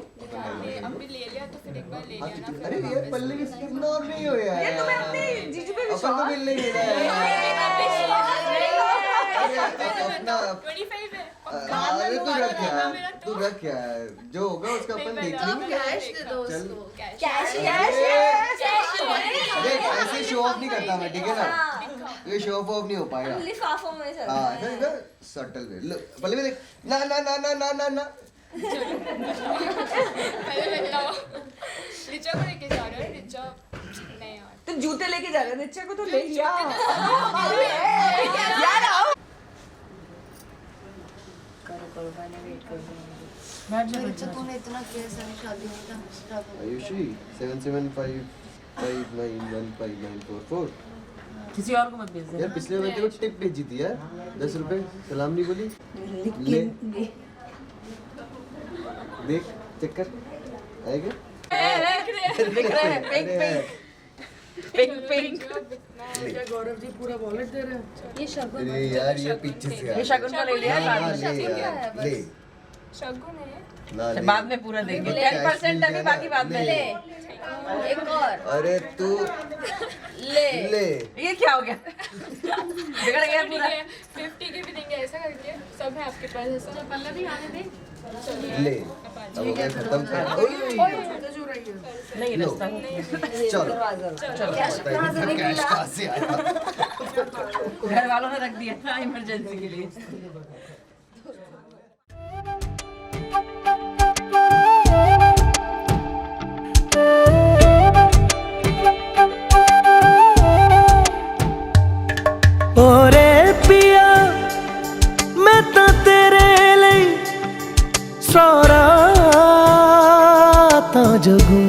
अभी ले लिया तो फिर एक बार ले लिया ना। अरे यार पल्ले की स्किप नॉर नहीं हो यार। ये तुम्हें अपनी जीजू पे अपन तो मिल नहीं रहा है। अपना 25 है अरे तू रख यार जो होगा उसका अपन देख लेंगे। कैश दे दो उसको कैश अरे ऐसे शो ऑफ नहीं करता मैं ठीक है ना। ये शो ऑफ नहीं हो पाएगा। लिफाफों में चल हाँ इधर सटल वे पहले भी देख ना ना ना ना ना ना ना पहले ले लो रिचा को लेके जा रहे हो रिचा नहीं यार तो जूते लेके जा रहे हैं नीचे को तो ले लिया यार आओ करो मैंने वेट कर रिचा तूने इतना किया सर शादी में आयुषी 7755915944 किसी और को मत भेज यार पिछले बार तेरे को टिप भेजी थी यार 10 रुपए सलाम नहीं बोली ले देख चेक कर आएगा दिख रहे हैं पिंक पिंक गौरव जी पूरा वॉलेट दे रहे हैं ये शगुन अरे यार ये पीछे से ये शगुन का ले लिया ले शगुन है ना ले बाद में पूरा देंगे 10% अभी बाकी बाद में ले एक और अरे तू ले ये क्या हो गया बिगड़ गया पूरा 50 के भी देंगे ऐसा करके सब है आपके पास ऐसा पल्ला भी आने दे ले अब हो गया खत्म कर नहीं रास्ता चलो कैश कहाँ से आया घर वालों ने रख दिया था इमरजेंसी के लिए ओरे पिया मैं तो तेरे लिए सारा ता जगू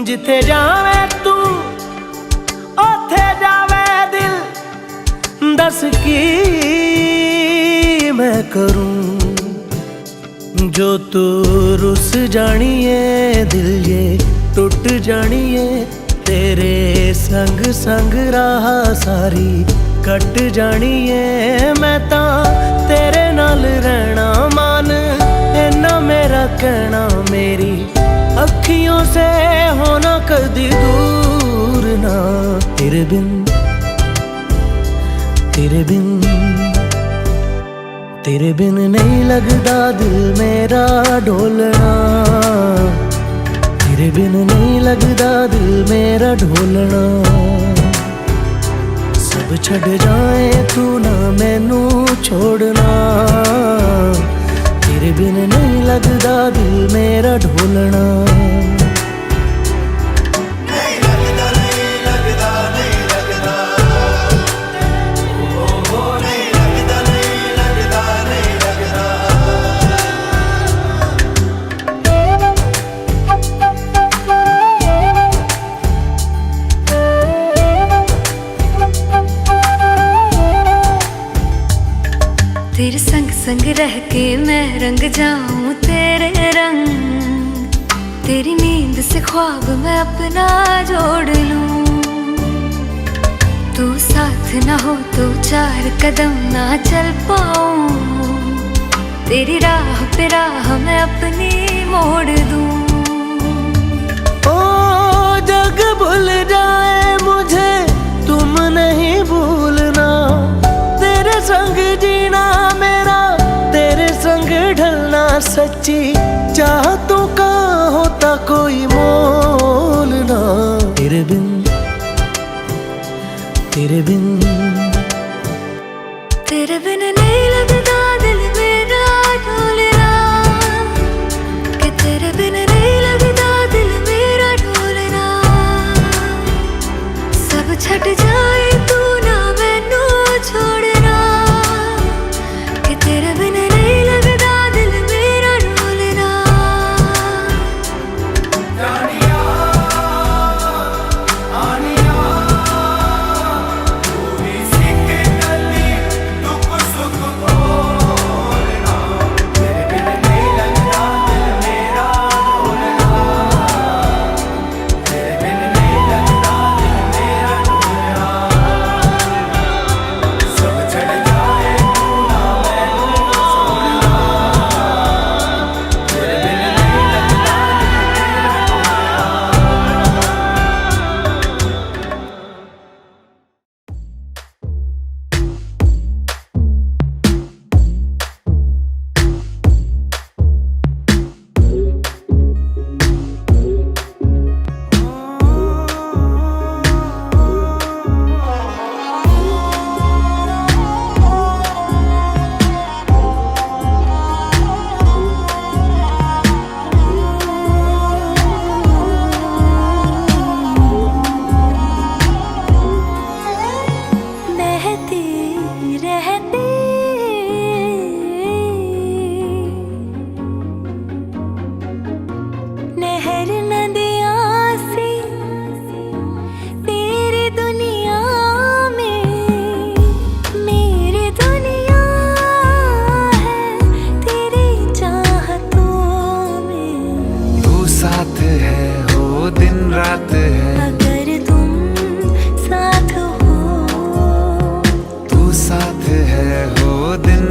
जिथे जावे तू ओथे जावे दिल दस की मैं करूं जो तू रुस जानिए दिल ये टूट जानिए तेरे संग संग राह सारी कट जानी है। मैं ता तेरे नाल रहना मान इन्ना मेरा कहना, मेरी अखियों से होना कदी दूर ना। तेरे बिन तेरे बिन तेरे बिन नहीं लगदा दिल मेरा ढोलना। तेरे बिन नहीं लगदा दिल मेरा ढोलना। सब छड़ जाए तू ना मैनू छोड़ना। तेरे बिन नहीं लगदा दिल मेरा ढोलना। तेरे संग संग रह के मैं रंग जाऊं तेरे रंग। तेरी नींद से ख्वाब मैं अपना जोड़ लूं। तू साथ ना हो तो 4 कदम ना चल पाऊं। तेरी राह पे राह मैं अपनी मोड़ दूं। ओ जग भूल जाए मुझे तुम नहीं भूलना। तेरे संग जीना मेरा तेरे संग ढलना। सच्ची चाहतों का होता कोई मोल ना। तेरे बिन तेरे बिन तेरे बिन नहीं लगदा दिल मेरा ढोलना। कि तेरे बिन नहीं लगदा दिल मेरा ढोलना। सब छट जाए तू ना मैनू छोड़ना। कि तेरे बिन नहीं लगदा दिल मेरा ढोलना।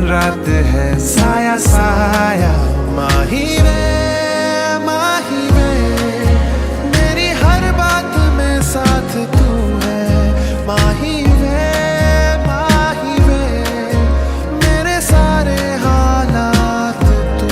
रात है साया साया माही वे मेरी हर बात में साथ तू है माही वे मेरे सारे हालात तू।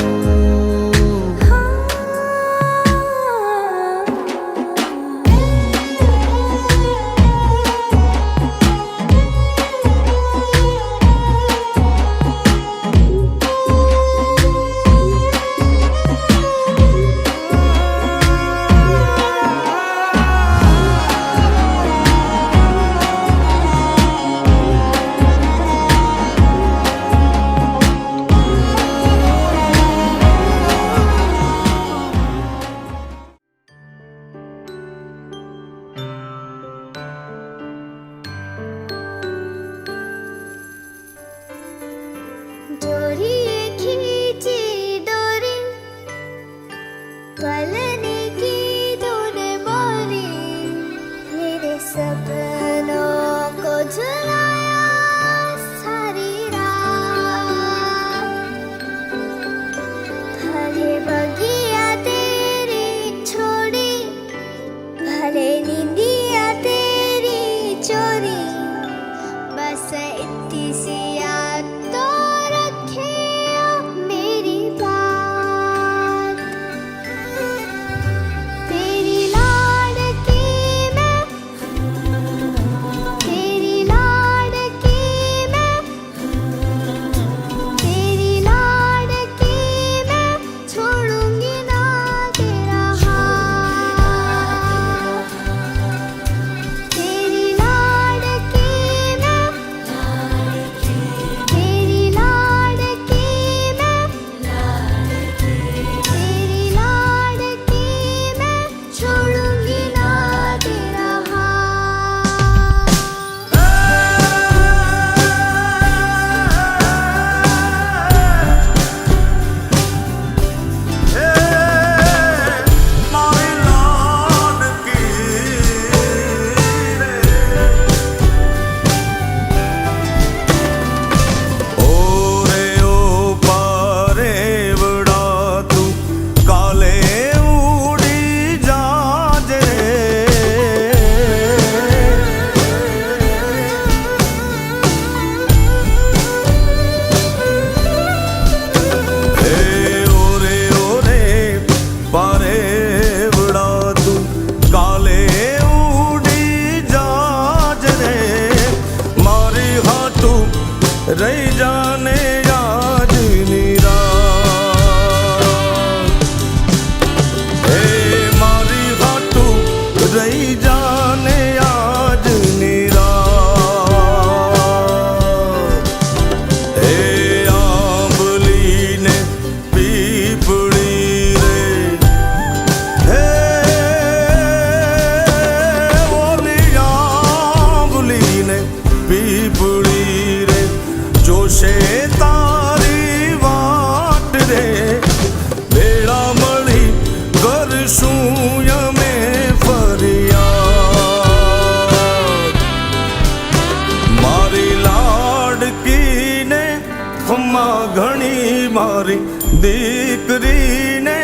दीकरी ने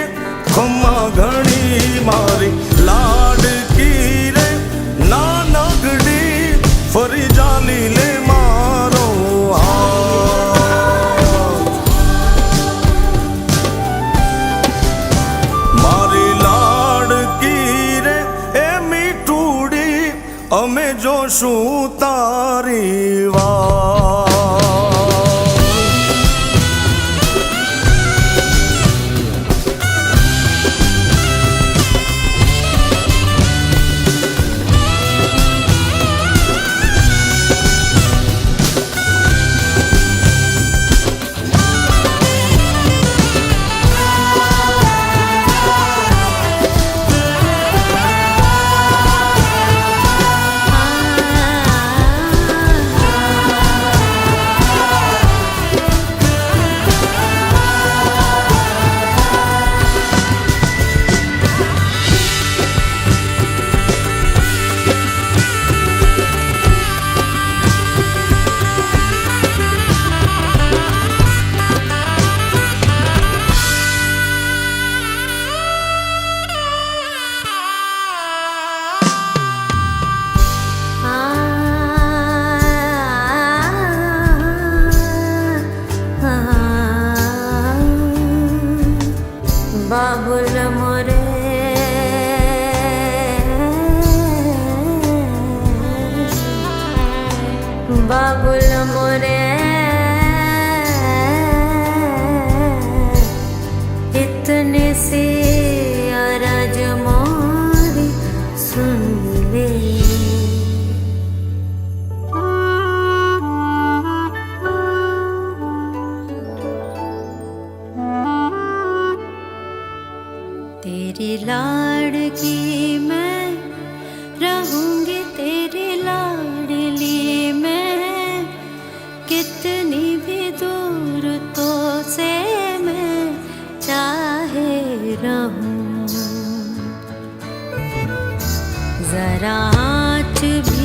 खम्मा घणी मारी लाडकी रे नानकड़ी फरी जाली ले मारो मारी लाडकी रे ए मीठूड़ी अमे जोशू तारी वाह। बाबुल मोरे बाबुल मोरे इतने से अरज मोरी सुन ले। तेरी लाड़की मैं रहूंगी, तेरी लाडली मैं, कितनी भी दूर तो से मैं चाहे रहूं। जरा आँच भी